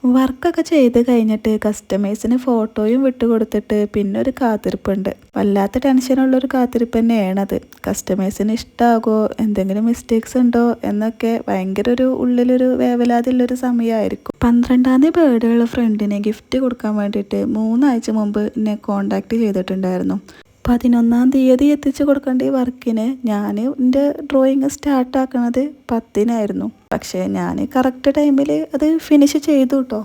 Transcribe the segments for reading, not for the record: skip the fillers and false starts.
വർക്കൊക്കെ ചെയ്ത് കഴിഞ്ഞിട്ട് കസ്റ്റമേഴ്സിന് ഫോട്ടോയും വിട്ടു കൊടുത്തിട്ട് പിന്നെ ഒരു കാത്തിരിപ്പുണ്ട്. വല്ലാത്ത ടെൻഷനുള്ളൊരു കാത്തിരിപ്പ് തന്നെയാണത്. കസ്റ്റമേഴ്സിന് ഇഷ്ടമാകുമോ, എന്തെങ്കിലും മിസ്റ്റേക്സ് ഉണ്ടോ എന്നൊക്കെ ഭയങ്കര ഒരു ഉള്ളിലൊരു വേവലാതിയുള്ളൊരു സമയമായിരിക്കും. 12-ാം തീയതി ബർത്ത്ഡേയുള്ള ഫ്രണ്ടിനെ ഗിഫ്റ്റ് കൊടുക്കാൻ വേണ്ടിയിട്ട് 3 ആഴ്ച മുമ്പ് എന്നെ കോണ്ടാക്ട് ചെയ്തിട്ടുണ്ടായിരുന്നു. 11-ാം തീയതി എത്തിച്ചു കൊടുക്കേണ്ട ഈ വർക്കിന് ഞാൻ എൻ്റെ ഡ്രോയിങ് സ്റ്റാർട്ടാക്കണത് 10-നായിരുന്നു. പക്ഷേ ഞാൻ കറക്റ്റ് ടൈമിൽ അത് ഫിനിഷ് ചെയ്തു കേട്ടോ.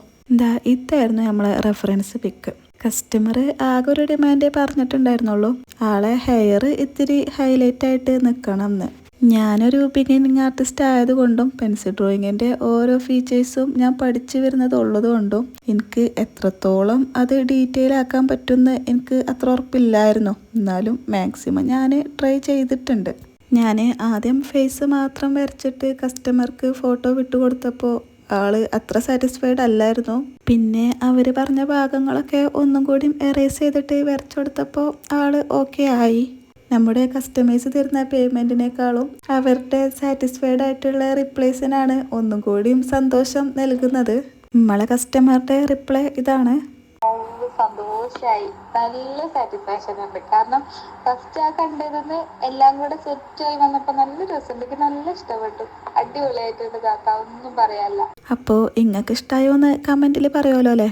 ഇതായിരുന്നു നമ്മളെ റെഫറൻസ് പിക്ക്. കസ്റ്റമർ ആകെ ഒരു ഡിമാൻഡേ പറഞ്ഞിട്ടുണ്ടായിരുന്നുള്ളൂ, ആളെ ഹെയർ ഇത്തിരി ഹൈലൈറ്റ് ആയിട്ട് നിൽക്കണം എന്ന്. ഞാനൊരു ബിഗിനിങ് ആർട്ടിസ്റ്റ് ആയതുകൊണ്ടും പെൻസിൽ ഡ്രോയിങ്ങിൻ്റെ ഓരോ ഫീച്ചേഴ്സും ഞാൻ പഠിച്ചു വരുന്നതുള്ളതുകൊണ്ടും എനിക്ക് എത്രത്തോളം അത് ഡീറ്റെയിൽ ആക്കാൻ പറ്റുമെന്ന് എനിക്ക് അത്ര ഉറപ്പില്ലായിരുന്നു. എന്നാലും മാക്സിമം ഞാൻ ട്രൈ ചെയ്തിട്ടുണ്ട്. ഞാൻ ആദ്യം ഫേസ് മാത്രം വരച്ചിട്ട് കസ്റ്റമർക്ക് ഫോട്ടോ വിട്ടുകൊടുത്തപ്പോൾ ആള് അത്ര സാറ്റിസ്ഫൈഡ് അല്ലായിരുന്നു. പിന്നെ അവർ പറഞ്ഞ ഭാഗങ്ങളൊക്കെ ഒന്നും കൂടി എറേസ് ചെയ്തിട്ട് വരച്ചു കൊടുത്തപ്പോൾ ആള് ഓക്കെ ആയി. നമ്മുടെ കസ്റ്റമേഴ്സ് തരുന്ന പേയ്മെൻറ്റിനേക്കാളും അവരുടെ സാറ്റിസ്ഫൈഡ് ആയിട്ടുള്ള റിപ്ലൈസിനാണ് ഒന്നും കൂടിയും സന്തോഷം നൽകുന്നത്. നമ്മളെ കസ്റ്റമറുടെ റിപ്ലൈ ഇതാണ്: സന്തോഷായി, നല്ല സാറ്റിസ്ഫാക്ഷൻ ഉണ്ട്. കാരണം ഫസ്റ്റ് ആ കണ്ടതിന് എല്ലാം കൂടെ സെറ്റായി വന്നപ്പോൾ നല്ല രസമുണ്ട്. എനിക്ക് നല്ല ഇഷ്ടപ്പെട്ടു, അടിപൊളിയായിട്ടുണ്ട് താത്ത, ഒന്നും പറയാനില്ല. അപ്പോൾ ഇങ്ങക്ക് ഇഷ്ടമായോ എന്ന് കമൻറ്റിൽ പറയുമല്ലോ അല്ലേ.